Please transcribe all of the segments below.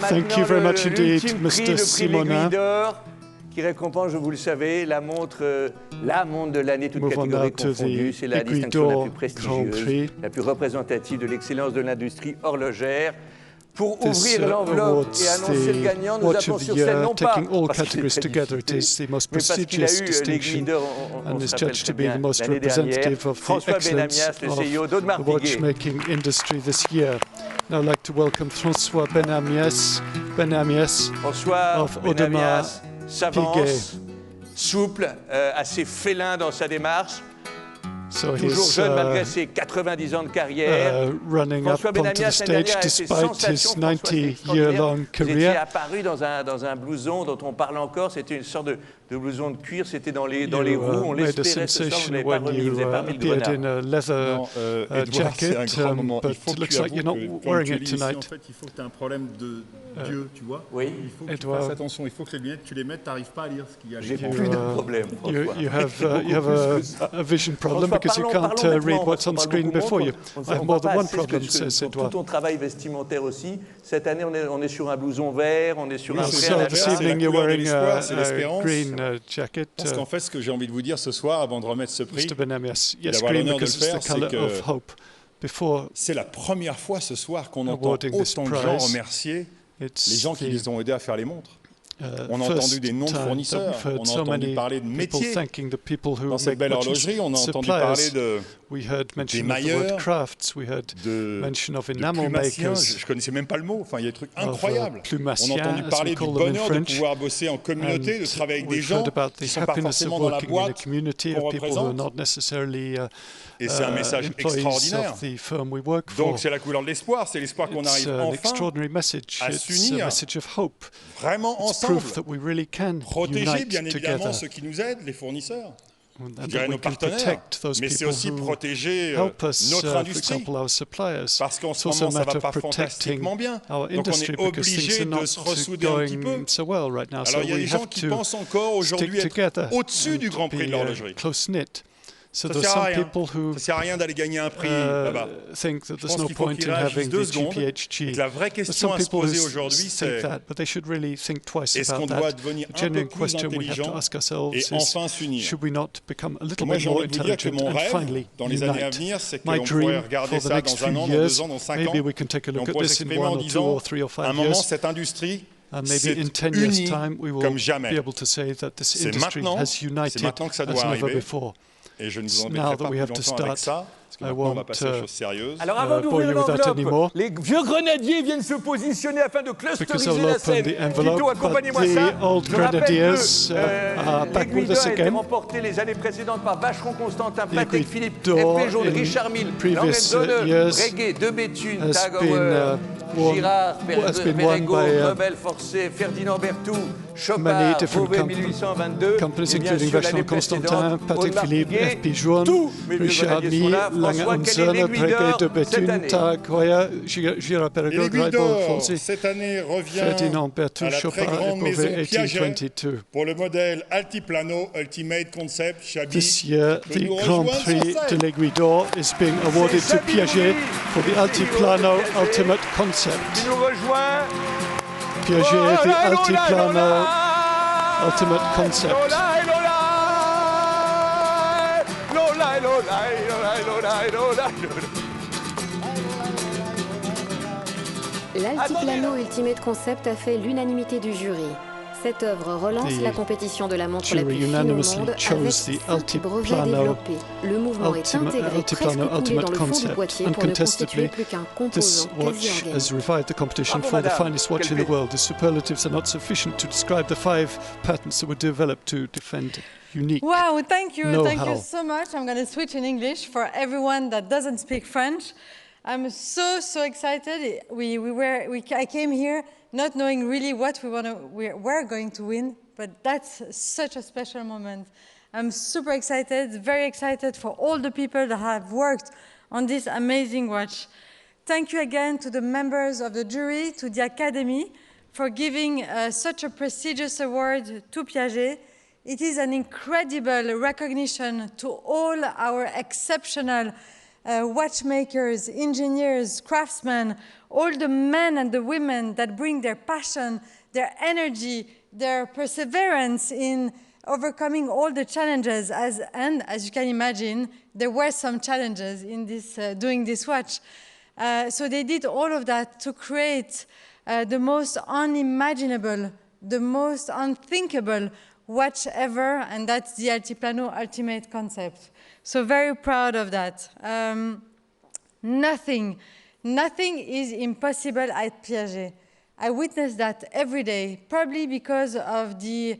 Thank you very much indeed, Mr. Simonin. Qui récompense, vous le savez, la montre de l'année, toute catégorie confondue. C'est la distinction la plus prestigieuse, la plus représentative de l'excellence de l'industrie horlogère. Pour ouvrir l'enveloppe et annoncer le gagnant, nous appelons sur scène non pas parce qu'il est très mais parce qu'il a eu les leaders, on se rappelle très bien, l'année dernière, François Benamias, le CEO d'Audemars Piguet. Now I'd like to welcome François Benamias of Audemars s'avance, souple, assez félin dans sa démarche. Toujours jeune malgré ses 90 ans de carrière. François Benamias, l'année dernière, a fait sensation. Vous étiez apparu dans un blouson dont on parle encore. C'était une sorte de blouson de cuir. C'était dans les roues. On l'espérait ce soir. Vous n'avez pas remis. Vous n'avez pas mis le grenard. C'est un grand moment. Il faut que tu avoues que quand tu es ici, en fait, il faut que tu aies un problème de Dieu, tu vois. Oui. Il faut que tu fasses attention. Il faut que les lunettes, tu les mettes, tu n'arrives pas à lire ce qu'il y a. J'ai plus de problème. You have a vision problem because you can't read what's on screen before you. I have more than one problem, says Edouard. Tout ton travail vestimentaire aussi. Cette année, on est sur un blouson vert, on est sur un so this evening you're wearing a green jacket. Parce qu'en fait, ce que j'ai envie de vous dire ce soir, avant de remettre ce prix, Mr. Benamias, et yes, d'avoir green l'honneur de le because it's faire, the color of hope. Before c'est la première fois ce soir qu'on entend autant de gens remercier les gens qui les ont aidés à faire les montres. On a entendu des noms de fournisseurs, on a entendu parler de métiers. Dans cette belle horlogerie, on a entendu parler des mailleurs, de plumassiens, je ne connaissais même pas le mot, enfin, il y a des trucs incroyables. On a entendu parler du bonheur de pouvoir bosser en communauté, de travailler avec des gens qui ne sont pas forcément dans la boîte qu'on représente. Et c'est un message extraordinaire. Donc c'est la couleur de l'espoir, c'est l'espoir qu'on arrive enfin à s'unir, vraiment ensemble, protéger bien évidemment ceux qui nous aident, les fournisseurs, je dirais nos partenaires, mais c'est aussi protéger notre industrie, parce qu'en ce moment ça ne va pas fantastiquement bien, donc on est obligé de se ressouder un petit peu. Alors il y a des gens qui pensent encore aujourd'hui être au-dessus du Grand Prix de l'horlogerie. Ça ne sert à rien d'aller gagner un prix là-bas. Je pense qu'il faut qu'ils réagissent 2 secondes. Et que la vraie question à se poser aujourd'hui, c'est est-ce qu'on doit devenir un peu plus intelligent et enfin s'unir? Moi, j'ai envie de vous dire que mon rêve, dans les années à venir, c'est qu'on pourrait regarder ça dans 1 an, dans 2 ans, dans 5 ans, et on pourrait s'exprimer en disant, à un moment, cette industrie s'est unie comme jamais. C'est maintenant que ça doit arriver. Et je ne vous embêterai pas plus longtemps avec ça, parce que maintenant on va passer aux choses sérieuses. Alors avant d'ouvrir l'enveloppe, les vieux grenadiers viennent se positionner afin de clusteriser la scène. Tito, accompagnez-moi ça. Je rappelle que les Guida a été remporté les années précédentes par Vacheron Constantin, Patek Philippe, FP Jaune, Richard Mille, Langen Breguet, De Béthune, Tagauer, Girard, Perregaux, Rebelle Forcé, Ferdinand Berthoud, Chopard, Beauvais 1822, companies including Vacheron Constantin, Patek Philippe, FP Jaune, Richard Mille, Langen Breguet, De Béthune, Tagauer, Girard, Perregaux, Rebelle Forcé, cette année revient Ferdinand Berthoud, à la très Chopard, grande maison Beauvais Piaget 1822. pour le modèle Altiplano Ultimate Concept Chabi. This year, the Grand Prix de l'Aiguille d'Or is being awarded to Piaget for the Altiplano Ultimate Concept. Qui nous rejoint. Piaget, the Altiplano Ultimate Concept. L'Altiplano Ultimate Concept a fait l'unanimité du jury. Cette œuvre relance la compétition de la montre la plus fine au monde avec 5 brevets développés. Le mouvement est intégré, presque coulé dans le fond du boîtier pour ne constituer plus qu'un composant quasi organique. Has revived the competition for the finest watch in the world. The superlatives are not sufficient to describe the 5 patents that were developed to defend unique. Wow, thank you so much. I'm going to switch in English for everyone that doesn't speak French. I'm so excited. I came here not knowing really what we're going to win, but that's such a special moment. I'm super excited, very excited for all the people that have worked on this amazing watch. Thank you again to the members of the jury, to the Academy, for giving such a prestigious award to Piaget. It is an incredible recognition to all our exceptional watchmakers, engineers, craftsmen, all the men and the women that bring their passion, their energy, their perseverance in overcoming all the challenges. And as you can imagine, there were some challenges in this, doing this watch. So they did all of that to create the most unimaginable, the most unthinkable watch ever, and that's the Altiplano Ultimate concept. So very proud of that. Nothing is impossible at Piaget. I witness that every day, probably because of the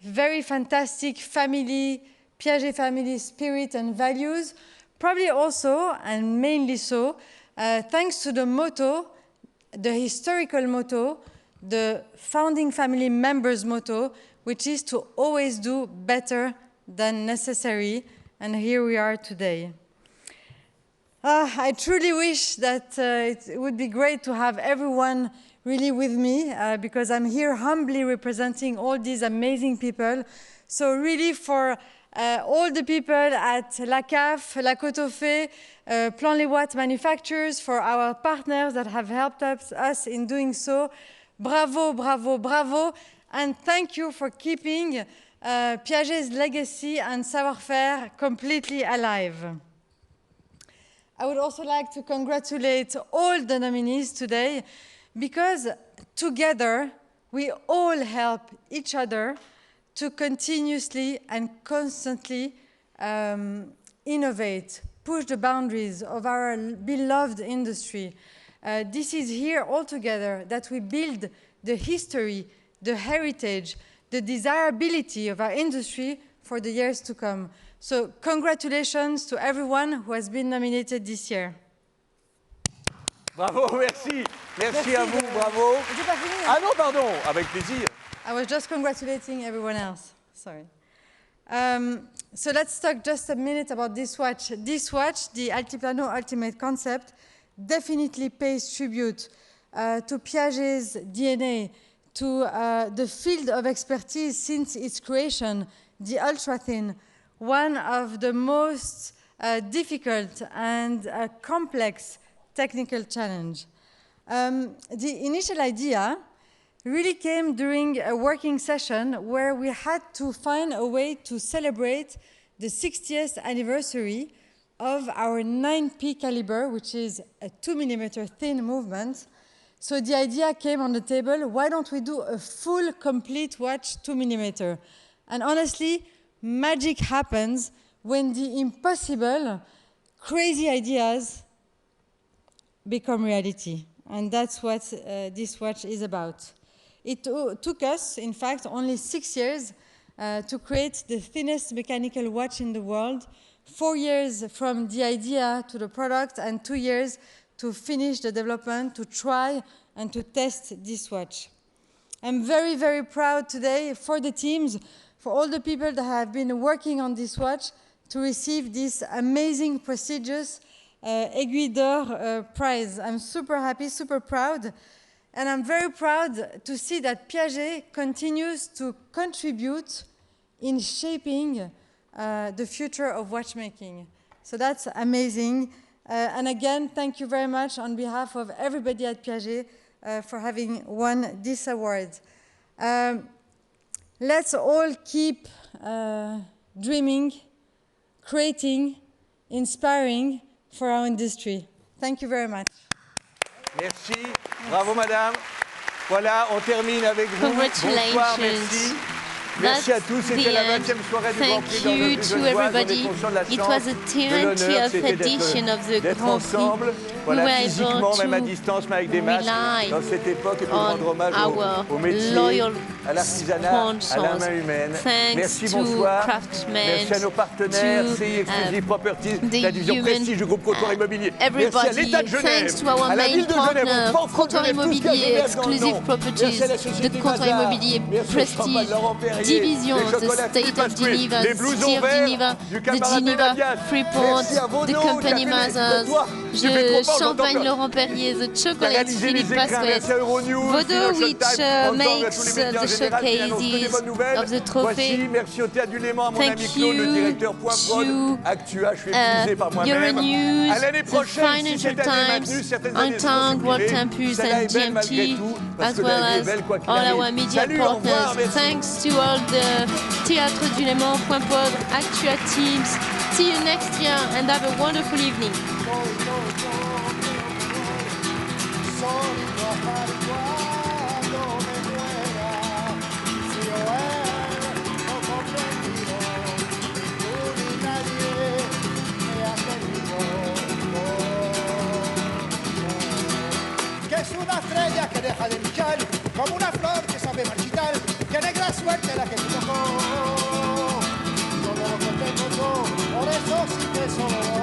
very fantastic family, Piaget family spirit and values, probably also, and mainly so, thanks to the motto, the historical motto, the founding family members' motto, which is to always do better than necessary, and here we are today. I truly wish that it would be great to have everyone really with me, because I'm here humbly representing all these amazing people. So really for all the people at La CAF, La Côte aux Fées, Plan Les Watts manufacturers, for our partners that have helped us in doing so, bravo, bravo, bravo, and thank you for keeping Piaget's legacy and savoir-faire completely alive. I would also like to congratulate all the nominees today, because together we all help each other to continuously and constantly innovate, push the boundaries of our beloved industry. This is here all together that we build the history, the heritage, the desirability of our industry for the years to come. So congratulations to everyone who has been nominated this year. Bravo, merci. Merci à vous, bravo. Ah non, pardon, avec plaisir. I was just congratulating everyone else, sorry. So let's talk just a minute about this watch. This watch, the Altiplano Ultimate concept, definitely pays tribute to Piaget's DNA, to the field of expertise since its creation, the ultra-thin, one of the most difficult and complex technical challenge. The initial idea really came during a working session where we had to find a way to celebrate the 60th anniversary of our 9P caliber, which is a 2mm thin movement. So the idea came on the table, why don't we do a full, complete watch 2mm? And honestly, magic happens when the impossible, crazy ideas become reality. And that's what this watch is about. It took us, in fact, only 6 years to create the thinnest mechanical watch in the world, 4 years from the idea to the product, and 2 years to finish the development, to try and to test this watch. I'm very, very proud today for the teams, for all the people that have been working on this watch, to receive this amazing, prestigious Aiguille d'Or prize. I'm super happy, super proud. And I'm very proud to see that Piaget continues to contribute in shaping the future of watchmaking. So that's amazing. And again, thank you very much on behalf of everybody at Piaget for having won this award. Let's all keep dreaming, creating, inspiring for our industry. Thank you very much. Merci. Bravo, madame. Voilà, on termine avec vous. Bonsoir, merci. Merci à tous, c'était la 20e soirée du Grand Prix dans le plus jeune voix. It was the 20th edition of the Grand Prix. Voilà, physiquement, même à distance, mais avec des masques, dans cette époque, et pour rendre hommage aux métiers, à l'artisanat, à la main humaine. Merci, bonsoir. Merci à nos partenaires, CI Exclusive Properties, la division Prestige du groupe Comptoir Immobilier. Merci à l'État de Genève, à la ville de Genève, Comptoir Immobilier Exclusive Properties, de Comptoir Immobilier Prestige. divisions, the State of Geneva, the City of Geneva, the Geneva Freeport, the Company Mazars, the Champagne Laurent Perrier, the Chocolate Philippe Pasquet, Vaudou, which makes the showcases of the trophy. Thank you to Euronews, the Financial Times, Antoine, World Campus and GMT, as well as all our media partners. Thanks to all the Théâtre du Léman, Point Pod, Actua teams. See you next year and have a wonderful evening. Una estrella que deja de brillar, como una flor que sabe marchitar, que negra suerte la que te tocó. Todo lo que tengo yo, por eso sí que solo